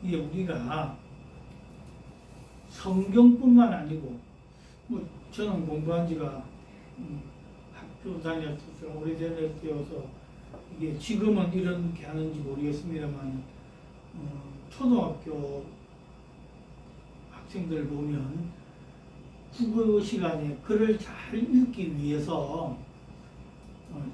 이게 우리가 성경뿐만 아니고 저는 공부한 지가 학교 다녔을 때 오래전에 되어서 이게 지금은 이렇게 하는지 모르겠습니다만 초등학교 학생들 보면 국어 시간에 글을 잘 읽기 위해서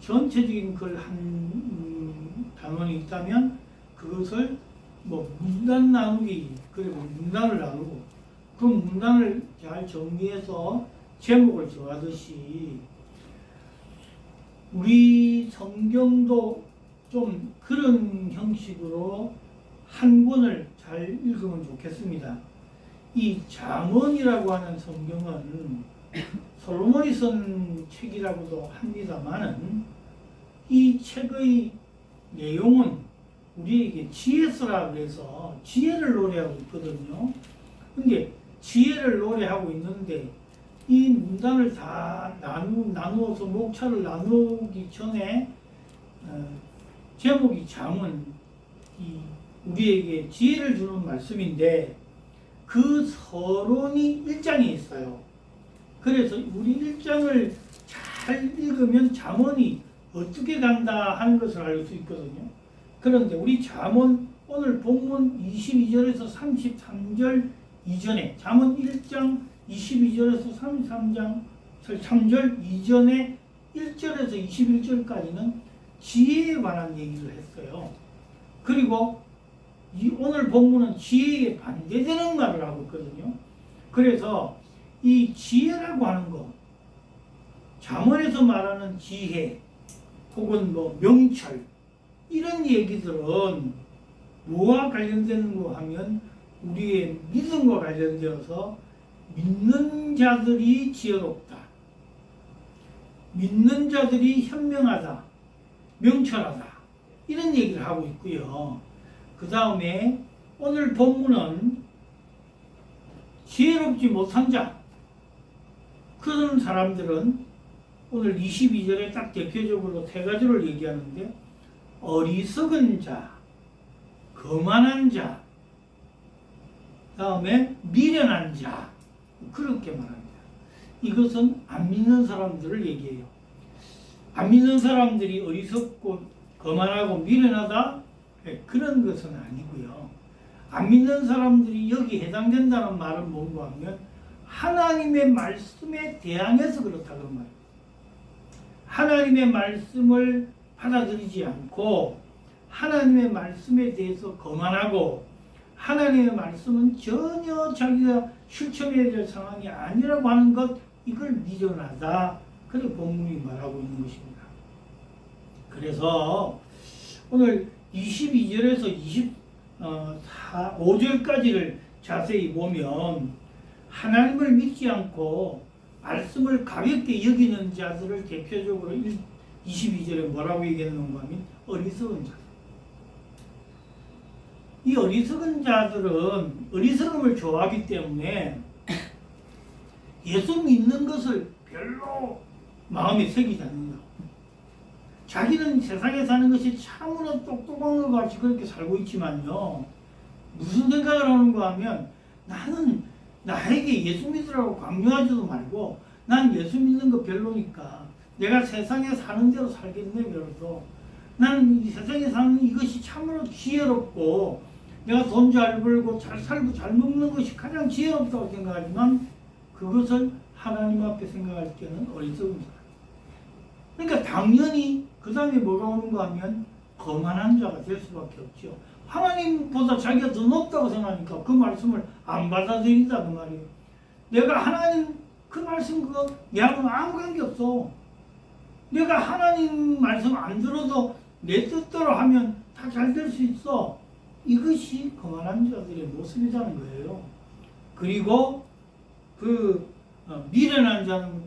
전체적인 글 한 단원이 있다면 그것을 문단 나누기, 그리고 문단을 나누고 그 문단을 잘 정리해서 제목을 정하듯이 우리 성경도 좀 그런 형식으로 한 권을 잘 읽으면 좋겠습니다. 이 잠언이라고 하는 성경은 솔로몬이 쓴 책이라고도 합니다만은 이 책의 내용은 우리에게 지혜서라 그래서 지혜를 노래하고 있거든요. 근데 지혜를 노래하고 있는데 이 문단을 다 나누어서 목차를 나누기 전에 제목이 잠언, 우리에게 지혜를 주는 말씀인데 그 서론이 1장에 있어요. 그래서 우리 1장을 잘 읽으면 잠언이 어떻게 간다 하는 것을 알 수 있거든요. 그런데 우리 잠언 오늘 본문 22절에서 33절 이전에 잠언 1장 22절에서 33절 이전에 1절에서 21절까지는 지혜에 관한 얘기를 했어요. 그리고 오늘 본문은 지혜에 반대되는 말을 하고 있거든요. 그래서 이 지혜라고 하는 것, 잠언에서 말하는 지혜 혹은 명철 이런 얘기들은 뭐와 관련되는가 하면 우리의 믿음과 관련되어서 믿는 자들이 지혜롭다, 믿는 자들이 현명하다, 명철하다 이런 얘기를 하고 있고요. 그 다음에 오늘 본문은 지혜롭지 못한 자, 그런 사람들은 오늘 22절에 딱 대표적으로 세 가지를 얘기하는데 어리석은 자, 거만한 자, 다음에 미련한 자, 그렇게 말합니다. 이것은 안 믿는 사람들을 얘기해요. 안 믿는 사람들이 어리석고 거만하고 미련하다? 그런 것은 아니고요. 안 믿는 사람들이 여기 해당된다는 말은 뭔가 하면 하나님의 말씀에 대항해서 그렇다는 말이에요. 하나님의 말씀을 받아들이지 않고 하나님의 말씀에 대해서 거만하고 하나님의 말씀은 전혀 자기가 실천해야 될 상황이 아니라고 하는 것, 이걸 미련하다. 그래 본문이 말하고 있는 것입니다. 그래서 오늘 22절에서 5절까지를 자세히 보면 하나님을 믿지 않고 말씀을 가볍게 여기는 자들을 대표적으로 22절에 뭐라고 얘기했는가 하면 어리석은 자들. 이 어리석은 자들은 어리석음을 좋아하기 때문에 예수 믿는 것을 별로 마음에 새기지 않는다. 자기는 세상에 사는 것이 참으로 똑똑한 것 같이 그렇게 살고 있지만요, 무슨 생각을 하는가 하면 나는 나에게 예수 믿으라고 강요하지도 말고 난 예수 믿는 거 별로니까 내가 세상에 사는 대로 살겠네. 그래서 나는 이 세상에 사는 이것이 참으로 지혜롭고 내가 돈 잘 벌고 잘 살고 잘 먹는 것이 가장 지혜롭다고 생각하지만 그것을 하나님 앞에 생각할 때는 어리석은 사람. 그러니까 당연히 그 다음에 뭐가 오는가 하면 거만한 자가 될 수밖에 없죠. 하나님보다 자기가 더 높다고 생각하니까 그 말씀을 안 받아들인다 그 말이에요. 내가 하나님 그 말씀 그거 내하고는 아무 관계 없어. 내가 하나님 말씀 안 들어도 내 뜻대로 하면 다 잘 될 수 있어. 이것이 거만한 자들의 모습이라는 거예요. 그리고 미련한 자는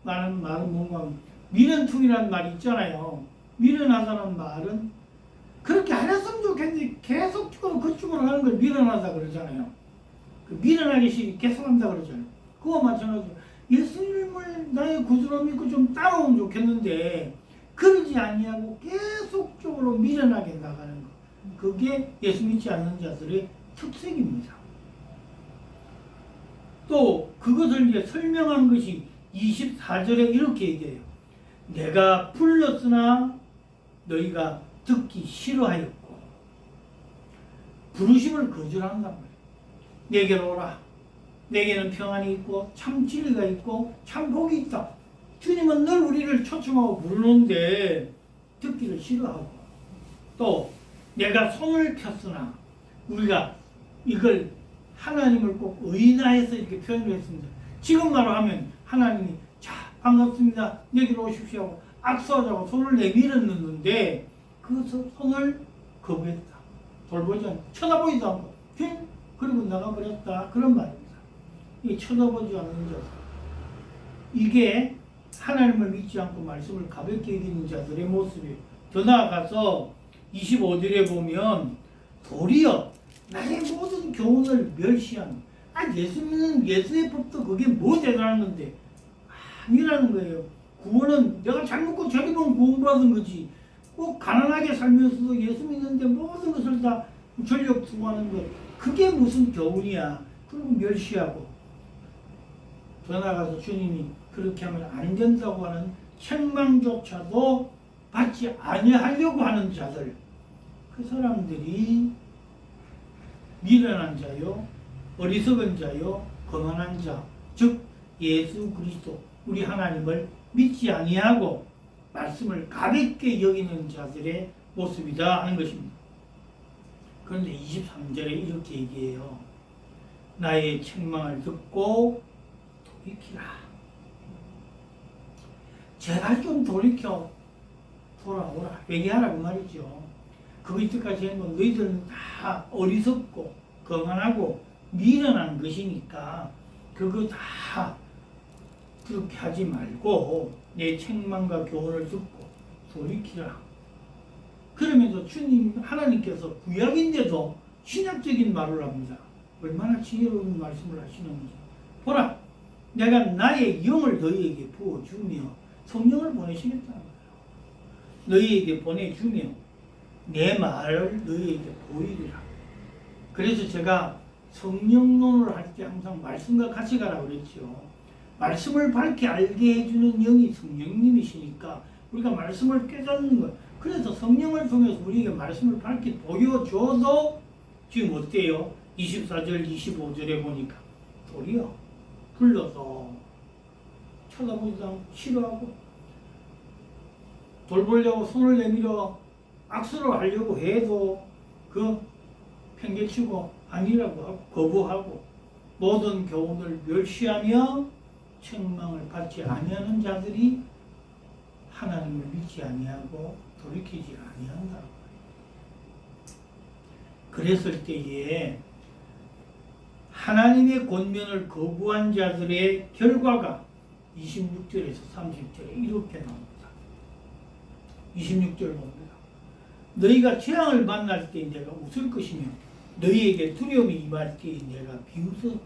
말은 뭔가 미련퉁이라는 말이 있잖아요. 미련하다는 말은 그렇게 안 했으면 좋겠는데 계속 그쪽으로 하는 걸 미련하다 그러잖아요. 그 미련하기 싫이 계속 한다 그러잖아요. 그거 마찬가지로 예수님을 나의 구주로 믿고 좀 따라오면 좋겠는데 그러지 아니하고 계속적으로 미련하게 나가는 거. 그게 예수 믿지 않는 자들의 특색입니다. 또 그것을 이제 설명한 것이 24절에 이렇게 얘기해요. 내가 불렀으나 너희가 듣기 싫어하였고 부르심을 거절한단 말이에요. 내게로 오라. 내게는 평안이 있고 참 진리가 있고 참 복이 있다. 주님은 늘 우리를 초청하고 부르는데 듣기를 싫어하고, 또 내가 손을 폈으나, 우리가 이걸 하나님을 꼭 의인화해서 이렇게 표현을 했습니다. 지금 말로 하면 하나님이 자 반갑습니다 내게로 오십시오 하고 악수하자고 손을 내밀었는데 그 손을 거부했다. 돌보지 않고 쳐다보지도 않고 그리고 나가버렸다. 그런 말입니다. 이 쳐다보지 않는 자들, 이게 하나님을 믿지 않고 말씀을 가볍게 여기는 자들의 모습이에요. 더 나아가서 25절에 보면 도리어 나의 모든 교훈을 멸시하는, 예수 믿는 예수의 법도 그게 뭐 대단한 건데 아니라는 거예요. 구원은 내가 잘 먹고 잘 입으면 구원받은 거지, 꼭 가난하게 살면서도 예수 믿는데 모든 것을 다 전력 투구하는 것, 그게 무슨 교훈이야. 그리고 멸시하고, 더 나아가서 주님이 그렇게 하면 안 된다고 하는 책망조차도 받지 아니하려고 하는 자들, 그 사람들이 미련한 자요, 어리석은 자요, 거만한 자, 즉 예수 그리스도 우리 하나님을 믿지 아니하고 말씀을 가볍게 여기는 자들의 모습이다 하는 것입니다. 그런데 23절에 이렇게 얘기해요. 나의 책망을 듣고 돌이키라. 제발 좀 돌이켜 돌아오라 얘기하라 그 말이죠. 그 이때까지 한 건 너희들은 다 어리석고 거만하고 미련한 것이니까 그거 다 그렇게 하지 말고 내 책망과 교훈을 듣고 돌이키라. 그러면서 주님 하나님께서 구약인데도 신약적인 말을 합니다. 얼마나 지혜로운 말씀을 하시는지. 보라, 내가 나의 영을 너희에게 부어주며 성령을 보내시겠다는 거예요. 너희에게 보내주며 내 말을 너희에게 보이리라. 그래서 제가 성령론을 할 때 항상 말씀과 같이 가라고 그랬죠. 말씀을 밝게 알게 해주는 영이 성령님이시니까 우리가 말씀을 깨닫는 거예요. 그래서 성령을 통해서 우리에게 말씀을 밝게 보여줘도 지금 어때요? 24절 25절에 보니까 도리어 불러서 쳐다보지도 않고 싫어하고 돌보려고 손을 내밀어 악수를 하려고 해도 그 팽개치고 아니라고 하고 거부하고 모든 교훈을 멸시하며 책망을 받지 아니하는 자들이 하나님을 믿지 아니하고 돌이키지 아니한다. 그랬을 때에 하나님의 권면을 거부한 자들의 결과가 26절에서 30절에 이렇게 나옵니다. 26절 봅니다. 너희가 재앙을 만날 때 내가 웃을 것이며 너희에게 두려움이 임할 때 내가 비웃으리라.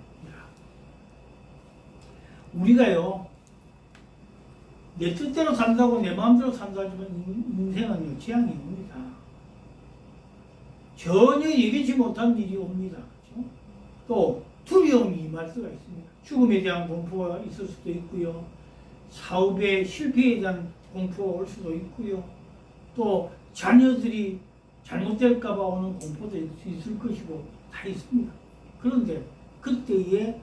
우리가요, 내 뜻대로 산다고 내 마음대로 산다지만 인생은요 재앙이 옵니다. 전혀 예기치 못한 일이 옵니다. 그렇죠? 또 두려움이 임할 수가 있습니다. 죽음에 대한 공포가 있을 수도 있고요. 사업의 실패에 대한 공포가 올 수도 있고요. 또 자녀들이 잘못될까 봐 오는 공포도 있을 것이고 다 있습니다. 그런데 그때에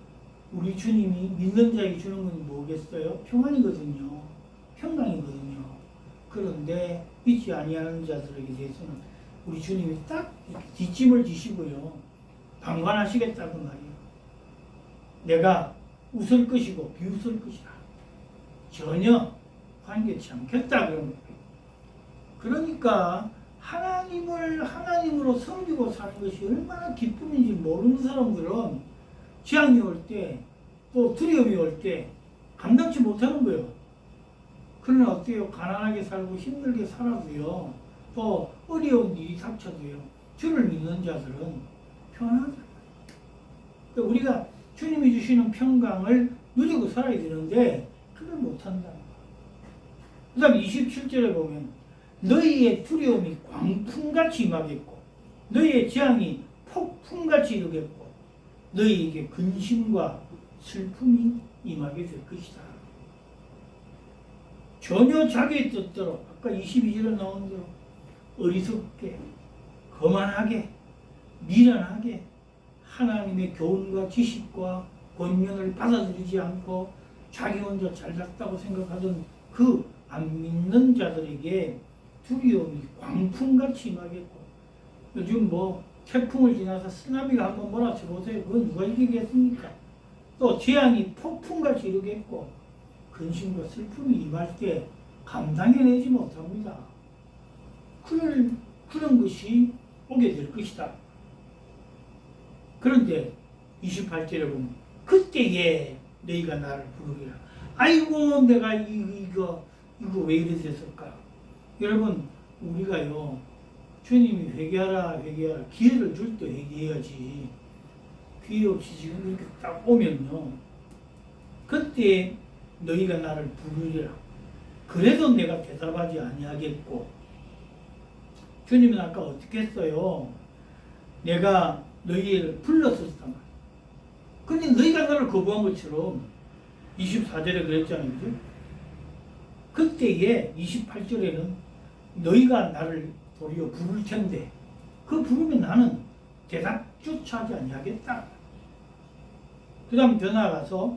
우리 주님이 믿는 자에게 주는 건 뭐겠어요? 평안이거든요. 평강이거든요. 그런데 믿지 아니하는 자들에게 대해서는 우리 주님이 딱 뒷짐을 지시고요. 방관하시겠다고 말이에요. 내가 웃을 것이고 비웃을 것이라. 전혀 관계치 않겠다 그런 거예요. 그러니까 하나님을 하나님으로 섬기고 사는 것이 얼마나 기쁨인지 모르는 사람들은 재앙이 올 때, 또 두려움이 올 때 감당치 못하는 거예요. 그러나 어때요? 가난하게 살고 힘들게 살아도요, 또 어려운 일이 닥쳐도요, 주를 믿는 자들은 편하다. 그러니까 우리가 주님이 주시는 평강을 누리고 살아야 되는데 그걸 못한다. 그 다음 27절에 보면 너희의 두려움이 광풍같이 임하겠고 너희의 재앙이 폭풍같이 이루겠고 너희에게 근심과 슬픔이 임하게 될 것이다. 전혀 자기의 뜻대로 아까 22절에 나온 대로 어리석게 거만하게 미련하게 하나님의 교훈과 지식과 권면을 받아들이지 않고 자기 혼자 잘났다고 생각하던 그 안 믿는 자들에게 두려움이 광풍같이 임하겠고 요즘 뭐 태풍을 지나서 쓰나미가 한번 몰아쳐보세요. 그건 누가 이기겠습니까? 또 재앙이 폭풍같이 이루겠고 근심과 슬픔이 임할 때 감당해내지 못합니다. 그런 것이 오게 될 것이다. 그런데 28절에 보면 그때에 너희가 나를 부르리라. 아이고 내가 이거 왜 이래 됐을까? 여러분 우리가요 주님이 회개하라 기회를 줄 때 회개해야지. 기회 없이 지금 이렇게 딱 오면요 그때 너희가 나를 부르리라. 그래도 내가 대답하지 아니하겠고 주님은 아까 어떻게 했어요? 내가 너희를 불렀었단 말이야. 근데 너희가 나를 거부한 것처럼 24절에 그랬잖아요. 그죠? 그때에 28절에는 너희가 나를 도리어 부를 텐데 그 부르면 나는 대답조차 하지 아니하겠다. 그 다음 더 나아가서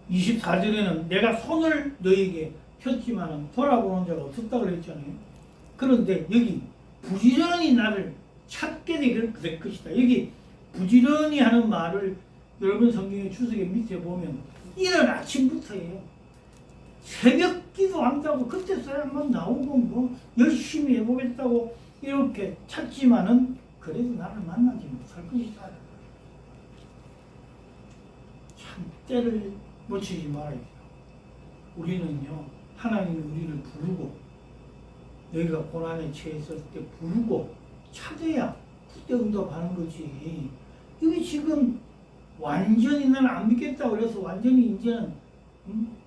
24절에는 내가 손을 너희에게 폈지만 돌아보는 자가 없었다 그랬잖아요. 그런데 여기 부지런히 나를 찾게 될 것이다. 여기 부지런히 하는 말을 여러분 성경의 주석의 밑에 보면 이른 아침부터예요. 새벽 기도한다고 그때서야만 나오고 뭐 열심히 해보겠다고 이렇게 찾지만은 그래도 나를 만나지 못할 것이다. 참 때를 놓치지 말아야 돼요. 우리는요 하나님이 우리를 부르고 너희가 고난에 처했을 때 부르고 찾아야 그때 응답하는 거지. 이게 지금 완전히 나는 안 믿겠다고 그래서 완전히 이제는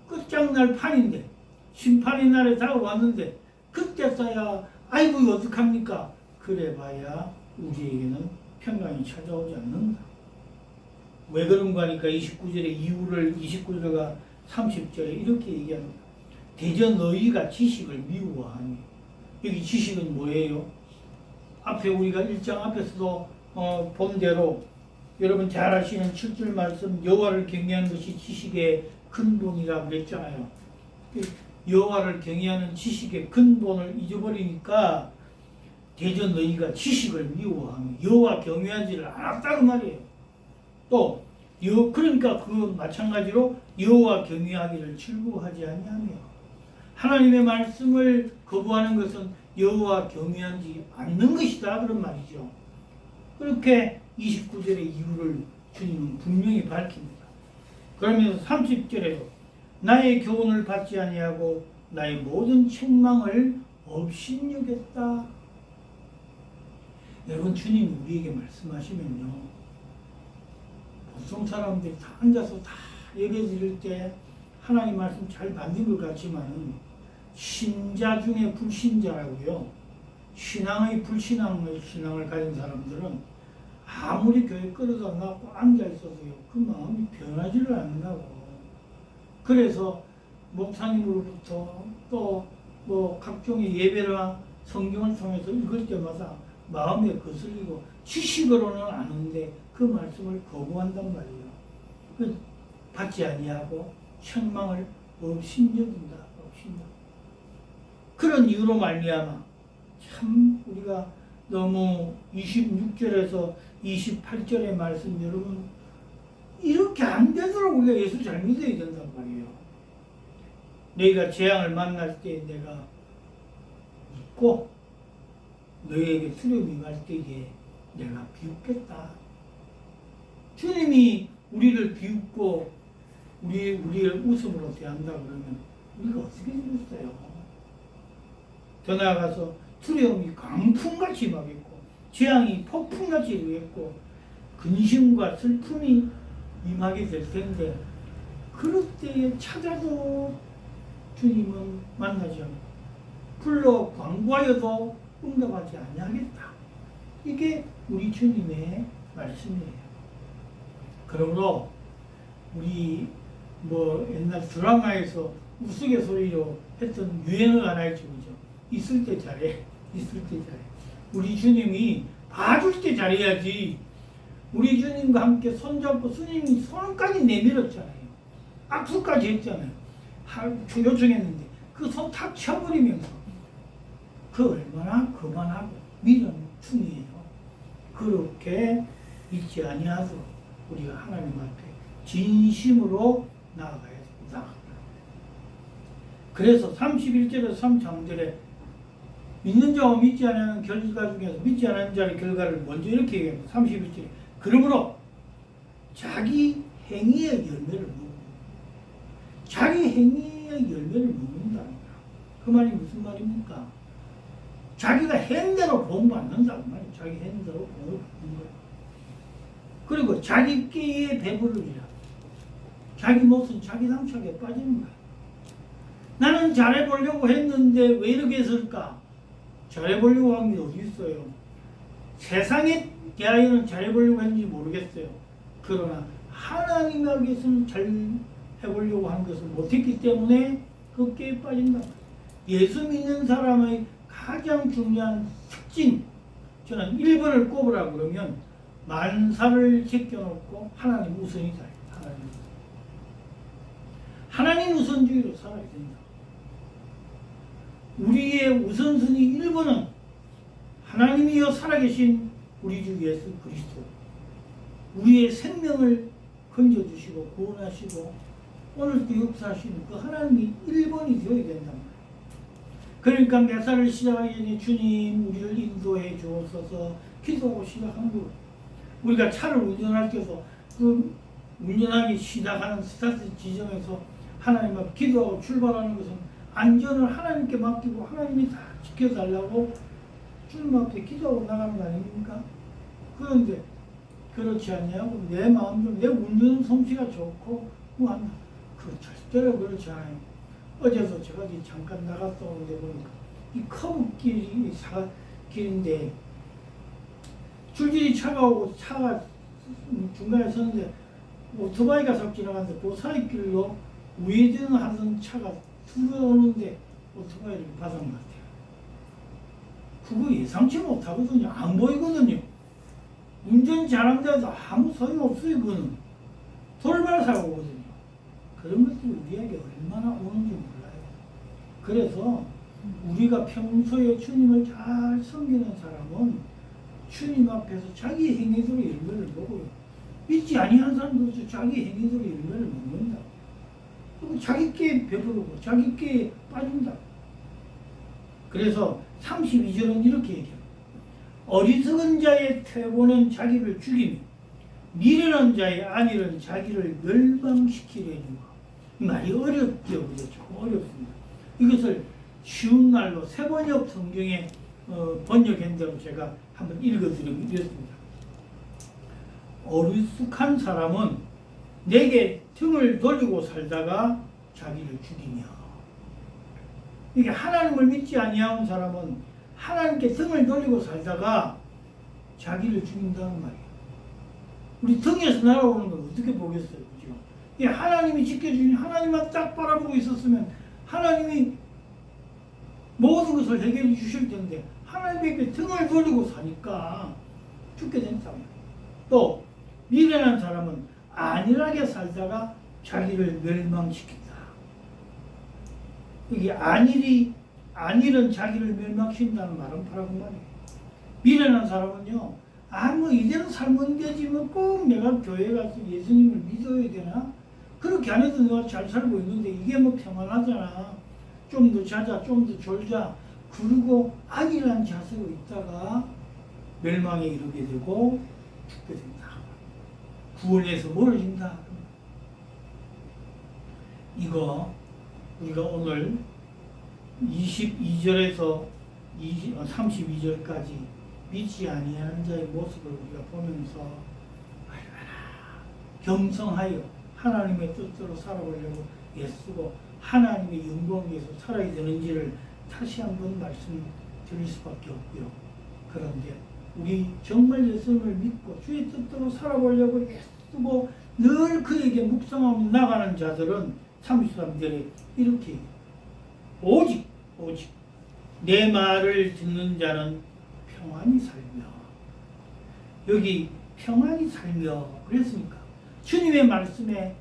끝장날 판인데 심판의 날에 다가왔는데 그때서야 아이고 이거 어떡합니까? 그래봐야 우리에게는 평강이 찾아오지 않는다. 왜 그런가 하니까 29절의 이유를 29절과 30절에 이렇게 얘기합니다. 대저 너희가 지식을 미워하니. 여기 지식은 뭐예요? 앞에 우리가 1장 앞에서도 본 대로 여러분 잘 아시는 7절 말씀 여호와를 경외하는 것이 지식의 근본이라고 그랬잖아요. 여호와를 경외하는 지식의 근본을 잊어버리니까 대저 너희가 지식을 미워하며 여호와 경외하지를 않았다는 말이에요. 또 그러니까 그 마찬가지로 여호와 경외하기를 즐거워하지 아니하며 하나님의 말씀을 거부하는 것은 여호와 경외하지 않는 것이다 그런 말이죠. 그렇게 29절의 이유를 주님은 분명히 밝힙니다. 그러면서 30절에도 나의 교훈을 받지 아니하고 나의 모든 책망을 업신여겼다. 여러분 주님이 우리에게 말씀하시면요 보통 사람들이 다 앉아서 다 예배 드릴 때 하나님 말씀 잘 받는 것 같지만 신자 중에 불신자라고요. 신앙의 신앙을 가진 사람들은 아무리 교회 끌어다 놨고 앉아있어도요 그 마음이 변하지를 않는다고. 그래서 목사님으로부터 또 뭐 각종의 예배나 성경을 통해서 읽을 때마다 마음에 거슬리고 지식으로는 아는데 그 말씀을 거부한단 말이에요. 그 받지 아니하고 책망을 업신여긴다. 그런 이유로 말미암아 참 우리가 너무 26절에서 28절의 말씀 여러분 이렇게 안 되도록 우리가 예수 잘 믿어야 된단 말이에요. 너희가 재앙을 만날 때 내가 있고 너희에게 두려움이 임할 때에 내가 비웃겠다. 주님이 우리를 비웃고 우리를 웃음으로 대한다 그러면 우리가 어떻게 되겠어요? 더 나아가서 두려움이 강풍같이 임하겠고 재앙이 폭풍같이 임하겠고 근심과 슬픔이 임하게 될 텐데 그럴 때에 찾아도 주님은 만나지 않고 불러 광고하여도 응답하지 아니하겠다. 이게 우리 주님의 말씀이에요. 그러므로 우리 뭐 옛날 드라마에서 우스갯소리로 했던 유행어 하나 있죠. 있을 때 잘해. 있을 때 잘해. 우리 주님이 봐줄 때 잘해야지. 우리 주님과 함께 손잡고 스님이 손까지 내밀었잖아요. 악수까지 했잖아요. 요청했는데 그 손 탁 쳐버리면서 그 얼마나 거만하고 미련 충이에요. 그렇게 잊지 아니하도록 우리가 하나님 앞에 진심으로 나아가야 됩니다. 그래서 31절에서 33절에 믿는 자와 믿지 않는 결과 중에서 믿지 않는 자의 결과를 먼저 이렇게 얘기합니다. 31절에 그러므로 자기 행위의 열매를 먹고 자기 행위의 열매를 먹는다. 그 말이 무슨 말입니까? 자기가 행대로 복받는다. 그 말이에요. 자기 행대로 복을 받는 거예요. 그리고 자기 깨에 배부르리라. 자기 몫은 자기 당착에 빠지는 거예요. 나는 잘해보려고 했는데 왜 이렇게 했을까? 잘해보려고 한 게 어디 있어요? 세상에 대하여는 잘해보려고 했는지 모르겠어요. 그러나 하나님에게서는 잘해보려고 하는 것을 못했기 때문에 그 깨에 빠진다. 예수 믿는 사람의 가장 중요한 특징, 저는 1번을 꼽으라 그러면 만사를 제껴놓고 하나님 우선이다. 하나님 우선주의로 살아야 된다. 우리의 우선순위 1번은 하나님이여 살아계신 우리 주 예수 그리스도, 우리의 생명을 건져주시고 구원하시고 오늘도 역사하시는 그 하나님이 1번이 되어야 된단 말이에요. 그러니까 매사를 시작하기 전에 주님 우리를 인도해 주옵소서 기도하고 시작하는 거예요. 우리가 차를 운전할 때도 그 운전하기 시작하는 스타트 지점에서 하나님 앞 기도하고 출발하는 것은 안전을 하나님께 맡기고 하나님이 다 지켜달라고 주님 앞에 기도하고 나가는 거 아닙니까? 그런데 그렇지 않냐고 내 마음대로 내 운전 솜씨가 좋고 뭐한다. 그 절대로 그렇지 않아요. 어제도 제가 잠깐 나갔다 오는데 보니까 이 커브길이 길인데 줄줄이 차가 오고 차가 중간에 서는데 오토바이가 싹 지나가는데 그 사이길로 우회전하던 차가 들어오는데 오토바이를 받은 것 같아요. 그거 예상치 못하거든요. 안 보이거든요. 운전 잘한데도 아무 소용없어요. 그거는 돌발 사고거든요. 그런 것들이 우리에게 얼마나 오는지 몰라요. 그래서 우리가 평소에 주님을 잘 섬기는 사람은 주님 앞에서 자기 행위대로 열매를 먹어요. 믿지 아니한 사람도 자기 행위대로 열매를 먹는다. 그리고 자기께 배부르고 자기께 빠진다. 그래서 32절은 이렇게 얘기해요. 어리석은 자의 퇴보는 자기를 죽이며 미련한 자의 안일은 자기를 멸망시키려 주고. 이 말이 어렵죠. 그죠? 조금 어렵습니다. 이것을 쉬운 말로 세번역 성경에 번역한 대로 제가 한번 읽어드리겠습니다. 어리숙한 사람은 내게 등을 돌리고 살다가 자기를 죽이며. 이게 하나님을 믿지 아니하는 사람은 하나님께 등을 돌리고 살다가 자기를 죽인다는 말이에요. 우리 등에서 날아오는 건 어떻게 보겠어요? 그죠? 이 하나님이 지켜주니 하나님만 딱 바라보고 있었으면 하나님이 모든 것을 해결해 주실 텐데 하나님에게 등을 돌리고 사니까 죽게 된다. 또 미련한 사람은 안일하게 살다가 자기를 멸망시킨다. 이게 안일은 자기를 멸망시킨다는 말은 바로 그 말이에요. 미련한 사람은요, 뭐 이대로 살면 되지, 뭐 꼭 내가 교회 가서 예수님을 믿어야 되나? 그렇게 안 해도 내가 잘 살고 있는데 이게 뭐 평안하잖아. 좀 더 자자, 좀 더 졸자. 그리고 안일한 자세로 있다가 멸망에 이르게 되고 죽게 된다. 구원에서 멀어진다. 이거 우리가 오늘 22절에서 32절까지 믿지 아니하는 자의 모습을 우리가 보면서 얼마나 겸손하여 하나님의 뜻대로 살아보려고 애쓰고 하나님의 영광을 위해서 살아야 되는지를 다시 한번 말씀드릴 수밖에 없고요. 그런데 우리 정말 예수님을 믿고 주의 뜻대로 살아보려고 애쓰고 늘 그에게 묵상하며 나가는 자들은 33절에 이렇게 오직 내 말을 듣는 자는 평안히 살며, 여기 평안히 살며 그랬으니까 주님의 말씀에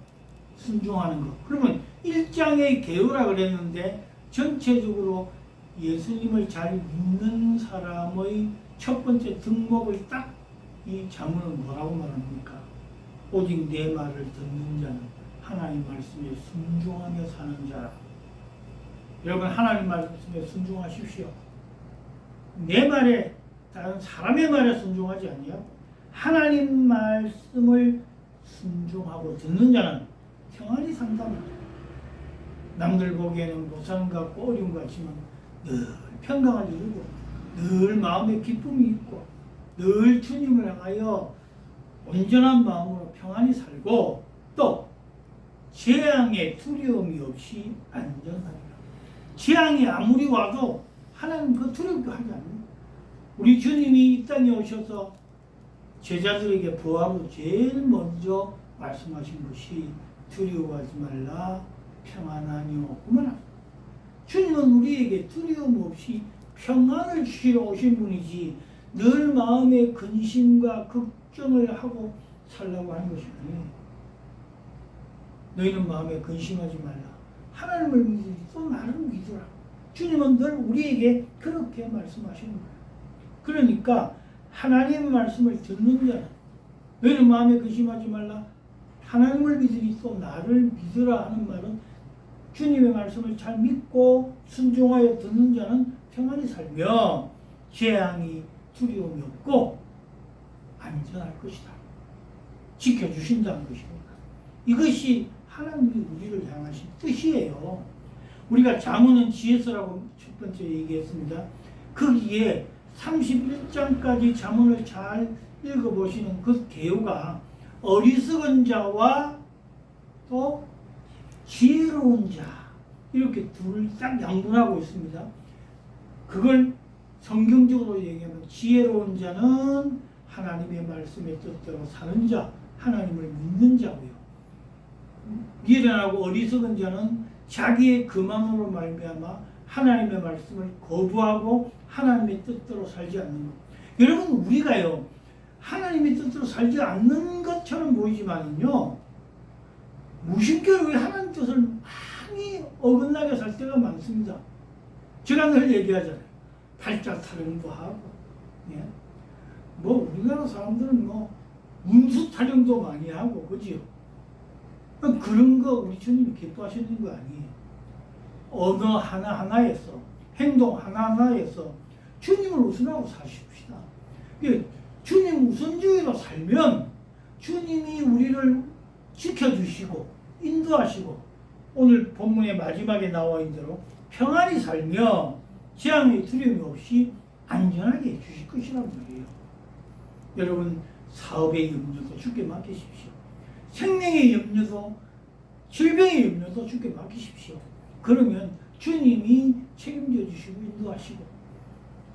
순종하는 것. 그러면 1장의 개요라 그랬는데 전체적으로 예수님을 잘 믿는 사람의 첫 번째 등목을 딱 이 자문은 뭐라고 말합니까? 오직 내 말을 듣는 자는 하나님 말씀에 순종하며 사는 자라. 여러분, 하나님 말씀에 순종하십시오. 내 말에, 다른 사람의 말에 순종하지 아니하고 하나님 말씀을 순종하고 듣는 자는 평안히 산다. 남들 보기에는 고생 같고 어려움 같지만 늘 평강을 이루고 늘 마음에 기쁨이 있고 늘 주님을 향하여 온전한 마음으로 평안히 살고 또 재앙에 두려움이 없이 안전하리라. 재앙이 아무리 와도 하나님 그 두렵게 하지 않습니다. 우리 주님이 이 땅에 오셔서 제자들에게 부하로 제일 먼저 말씀하신 것이 두려워하지 말라 평안하니요 그만합니다. 주님은 우리에게 두려움 없이 평안을 주시러 오신 분이지 늘 마음에 근심과 걱정을 하고 살라고 하는 것이 아니에요. 너희는 마음에 근심하지 말라. 하나님을 믿으니 또 나를 믿으라. 주님은 늘 우리에게 그렇게 말씀하시는 거예요. 그러니까 하나님의 말씀을 듣는 자는 너희는 마음에 근심하지 말라. 하나님을 믿으니 또 나를 믿으라 하는 말은 주님의 말씀을 잘 믿고 순종하여 듣는 자는 평안히 살며 재앙이 두려움이 없고 안전할 것이다. 지켜주신다는 것입니다. 이것이 하나님이 우리를 향하신 뜻이에요. 우리가 잠언은 지혜서라고 첫 번째 얘기했습니다. 거기에 31장까지 잠언을 잘 읽어보시는 그 개요가 어리석은 자와 또 지혜로운 자 이렇게 둘을 딱 양분하고 있습니다. 그걸 성경적으로 얘기하면 지혜로운 자는 하나님의 말씀의 뜻대로 사는 자, 하나님을 믿는 자고요. 미련하고 어리석은 자는 자기의 그만으로 말미암아 하나님의 말씀을 거부하고 하나님의 뜻대로 살지 않는 것. 여러분, 우리가요 하나님의 뜻대로 살지 않는 것처럼 보이지만은요 무심결에 하나님 뜻을 많이 어긋나게 살 때가 많습니다. 제가 늘 얘기하잖아요. 팔자 타령도 하고, 예? 뭐 우리나라 사람들은 뭐 문수 타령도 많이 하고, 그지요? 그런 거 우리 주님이 기뻐하시는 거 아니에요. 언어 하나하나에서, 행동 하나하나에서 주님을 우선하고 사십시다. 주님 우선주의로 살면 주님이 우리를 지켜주시고 인도하시고 오늘 본문의 마지막에 나와 있는 대로 평안히 살며 재앙의 두려움이 없이 안전하게 해주실 것이란 말이에요. 여러분, 사업의 염려도 주께 맡기십시오. 생명의 염려도 질병의 염려도 주께 맡기십시오. 그러면 주님이 책임져 주시고 인도하시고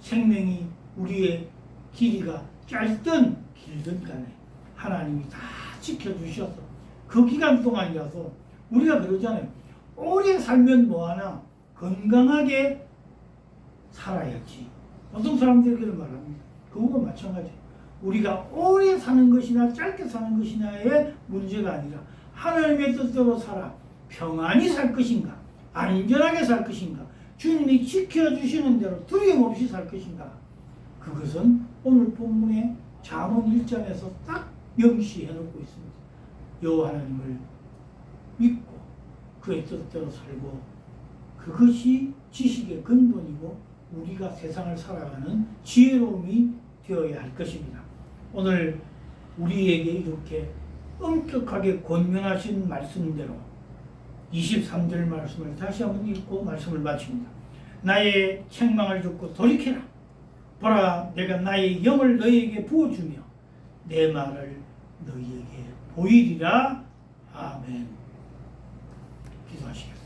생명이 우리의 길이가 짧든 길든 간에 하나님이 다 지켜주셔서 그 기간 동안이라도 우리가 그러잖아요. 오래 살면 뭐하나 건강하게 살아야지. 보통 사람들이 그런 말합니다. 그거와 마찬가지. 우리가 오래 사는 것이나 짧게 사는 것이냐의 문제가 아니라 하나님의 뜻대로 살아 평안히 살 것인가, 안전하게 살 것인가, 주님이 지켜주시는 대로 두려움 없이 살 것인가. 그것은 오늘 본문의 잠언 1장에서 딱 명시해 놓고 있습니다. 여호와 하나님을 믿고 그의 뜻대로 살고 그것이 지식의 근본이고 우리가 세상을 살아가는 지혜로움이 되어야 할 것입니다. 오늘 우리에게 이렇게 엄격하게 권면하신 말씀대로 23절 말씀을 다시 한번 읽고 말씀을 마칩니다. 나의 책망을 듣고 돌이켜라. 보라, 내가 나의 영을 너희에게 부어주며 내 말을 너희에게 보이리라. 아멘. 기도하시겠습니다.